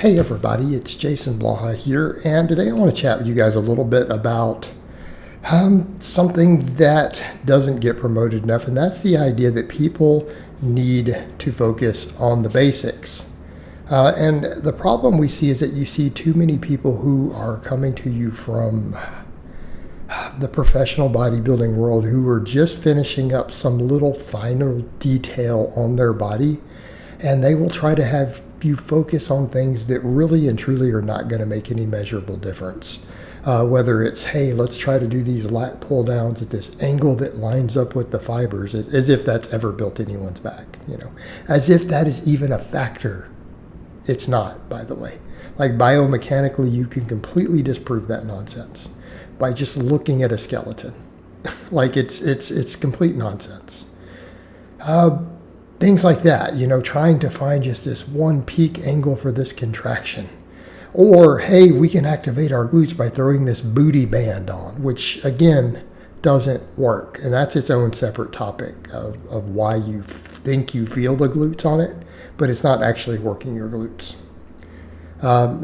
Hey everybody, it's Jason Blaha here, and today I want to chat with you guys a little bit about something that doesn't get promoted enough, and that's the idea that people need to focus on the basics. And the problem we see is that you see too many people who are coming to you from the professional bodybuilding world who are just finishing up some little final detail on their body, and they will try to have you focus on things that really and truly are not going to make any measurable difference. Whether it's, hey, let's try to do these lat pull downs at this angle that lines up with the fibers, as if that's ever built anyone's back, as if that is even a factor. It's not, by the way. Like biomechanically, you can completely disprove that nonsense by just looking at a skeleton. Like it's complete nonsense. Things like that, trying to find just this one peak angle for this contraction. Or, hey, we can activate our glutes by throwing this booty band on, which, again, doesn't work. And that's its own separate topic of why you think you feel the glutes on it, but it's not actually working your glutes.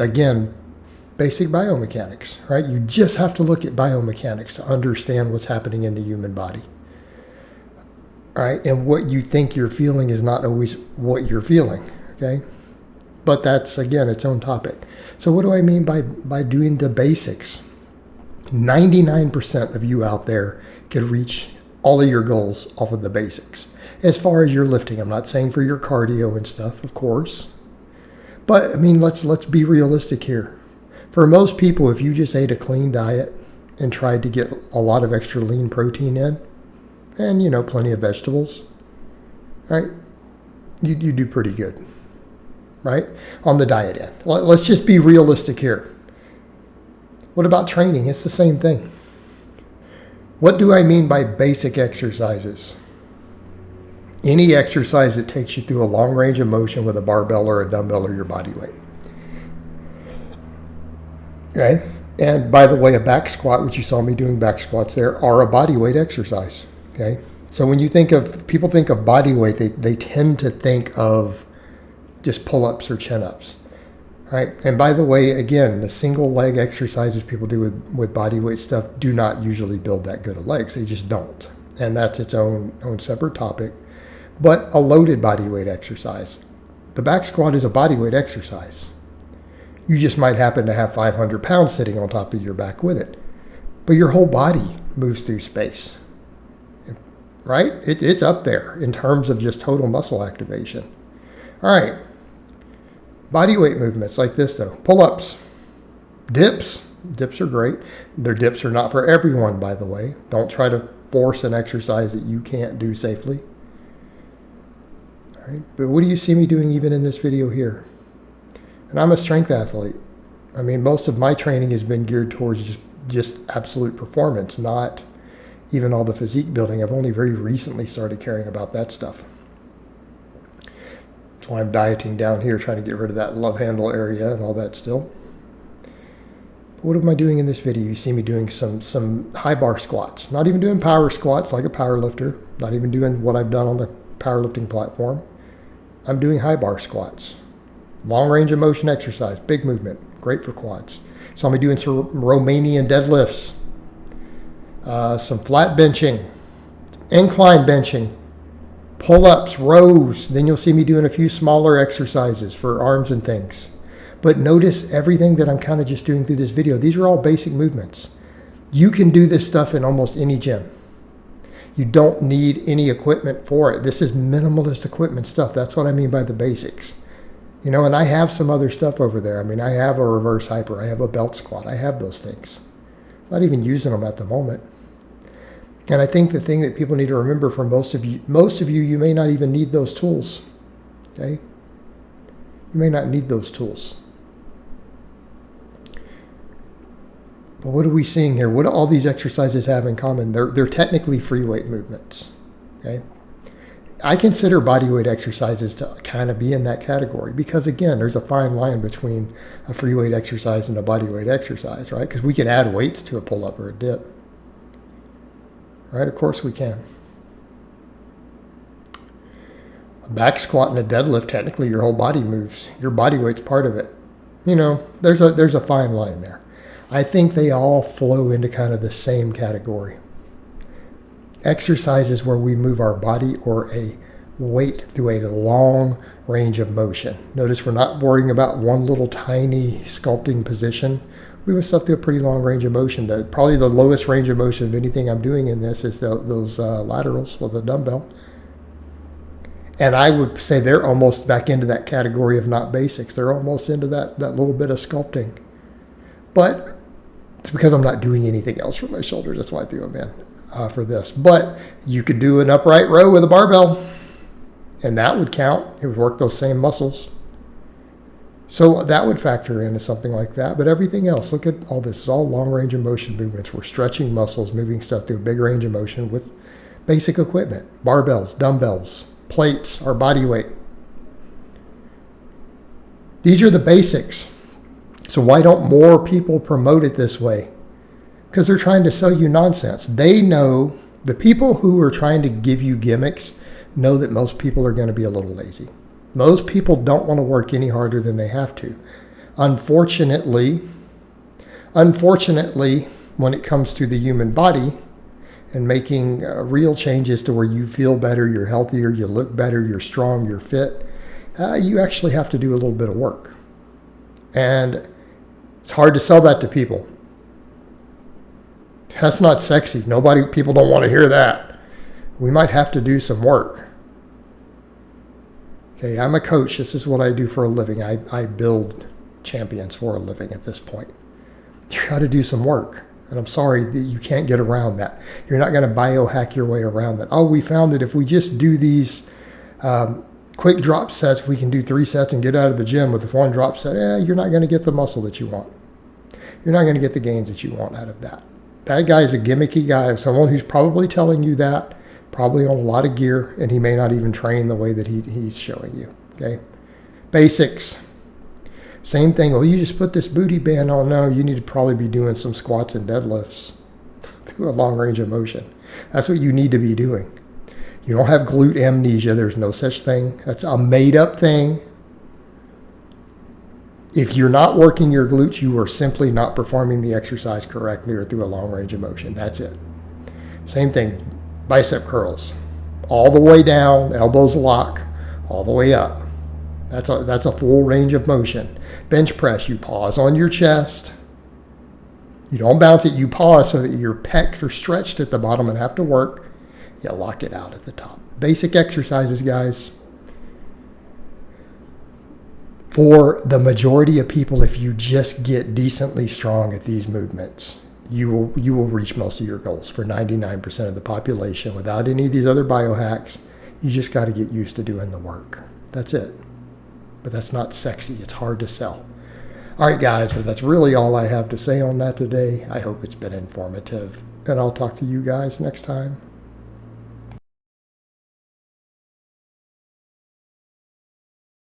Again, basic biomechanics, right? You just have to look at biomechanics to understand what's happening in the human body. Right? And what you think you're feeling is not always what you're feeling, okay? But that's, again, its own topic. So what do I mean by doing the basics? 99% of you out there could reach all of your goals off of the basics. As far as your lifting, I'm not saying for your cardio and stuff, of course. But, I mean, let's be realistic here. For most people, if you just ate a clean diet and tried to get a lot of extra lean protein in, and, plenty of vegetables, right? You do pretty good, right? On the diet end. Let's just be realistic here. What about training? It's the same thing. What do I mean by basic exercises? Any exercise that takes you through a long range of motion with a barbell or a dumbbell or your body weight. Okay? And by the way, a back squat, which you saw me doing back squats there, are a body weight exercise. Okay, so when people think of body weight, they tend to think of just pull-ups or chin-ups, right? And by the way, again, the single leg exercises people do with body weight stuff do not usually build that good of legs. They just don't, and that's its own separate topic. But a loaded body weight exercise, the back squat is a body weight exercise. You just might happen to have 500 pounds sitting on top of your back with it, but your whole body moves through space. Right? It's up there in terms of just total muscle activation. All right. Body weight movements like this, though. Pull-ups. Dips. Dips are great. Their dips are not for everyone, by the way. Don't try to force an exercise that you can't do safely. All right. But what do you see me doing even in this video here? And I'm a strength athlete. I mean, most of my training has been geared towards just absolute performance, not even all the physique building. I've only very recently started caring about that stuff. That's why I'm dieting down here, trying to get rid of that love handle area and all that still. But what am I doing in this video? You see me doing some high bar squats. Not even doing power squats like a power lifter. Not even doing what I've done on the powerlifting platform. I'm doing high bar squats. Long range of motion exercise, big movement, great for quads. So I'm doing some Romanian deadlifts. Some flat benching, incline benching, pull-ups, rows. Then you'll see me doing a few smaller exercises for arms and things. But notice everything that I'm kind of just doing through this video. These are all basic movements. You can do this stuff in almost any gym. You don't need any equipment for it. This is minimalist equipment stuff. That's what I mean by the basics. And I have some other stuff over there. I mean, I have a reverse hyper. I have a belt squat. I have those things. Not even using them at the moment. And I think the thing that people need to remember for most of you, you may not even need those tools. Okay? You may not need those tools. But what are we seeing here? What do all these exercises have in common? They're technically free weight movements. Okay? I consider body weight exercises to kind of be in that category because, again, there's a fine line between a free weight exercise and a body weight exercise, right? Because we can add weights to a pull-up or a dip. Right? Of course we can. A back squat and a deadlift, technically your whole body moves. Your body weight's part of it. There's a fine line there. I think they all flow into kind of the same category. Exercises where we move our body or a weight through a long range of motion. Notice we're not worrying about one little tiny sculpting position. We move stuff through a pretty long range of motion. Probably the lowest range of motion of anything I'm doing in this is those laterals with a dumbbell. And I would say they're almost back into that category of not basics. They're almost into that little bit of sculpting. But it's because I'm not doing anything else for my shoulders. That's why I threw them in for this. But you could do an upright row with a barbell, and that would count. It would work those same muscles. So that would factor into something like that. But everything else, look at all this. It's all long range of motion movements. We're stretching muscles, moving stuff through a big range of motion with basic equipment. Barbells, dumbbells, plates, our body weight. These are the basics. So why don't more people promote it this way? Because they're trying to sell you nonsense. They know, the people who are trying to give you gimmicks know that most people are going to be a little lazy. Most people don't want to work any harder than they have to. Unfortunately, when it comes to the human body and making real changes to where you feel better, you're healthier, you look better, you're strong, you're fit, you actually have to do a little bit of work. And it's hard to sell that to people. That's not sexy. People don't want to hear that. We might have to do some work. Okay, I'm a coach. This is what I do for a living. I build champions for a living at this point. You got to do some work. And I'm sorry that you can't get around that. You're not going to biohack your way around that. Oh, we found that if we just do these quick drop sets, we can do 3 sets and get out of the gym with one drop set. You're not going to get the muscle that you want. You're not going to get the gains that you want out of that. That guy is a gimmicky guy, someone who's probably telling you that, probably on a lot of gear, and he may not even train the way that he's showing you. Okay, basics. Same thing. Well, you just put this booty band on. No, you need to probably be doing some squats and deadlifts through a long range of motion. That's what you need to be doing. You don't have glute amnesia. There's no such thing. That's a made-up thing. If you're not working your glutes, you are simply not performing the exercise correctly or through a long range of motion. That's it. Same thing. Bicep curls, all the way down, elbows lock, all the way up. That's a full range of motion. Bench press, you pause on your chest. You don't bounce it, you pause so that your pecs are stretched at the bottom and have to work. You lock it out at the top. Basic exercises, guys. For the majority of people, if you just get decently strong at these movements, you will reach most of your goals. For 99% of the population, without any of these other biohacks, you just got to get used to doing the work. That's it. But that's not sexy. It's hard to sell. All right, guys, well, that's really all I have to say on that today. I hope it's been informative, and I'll talk to you guys next time.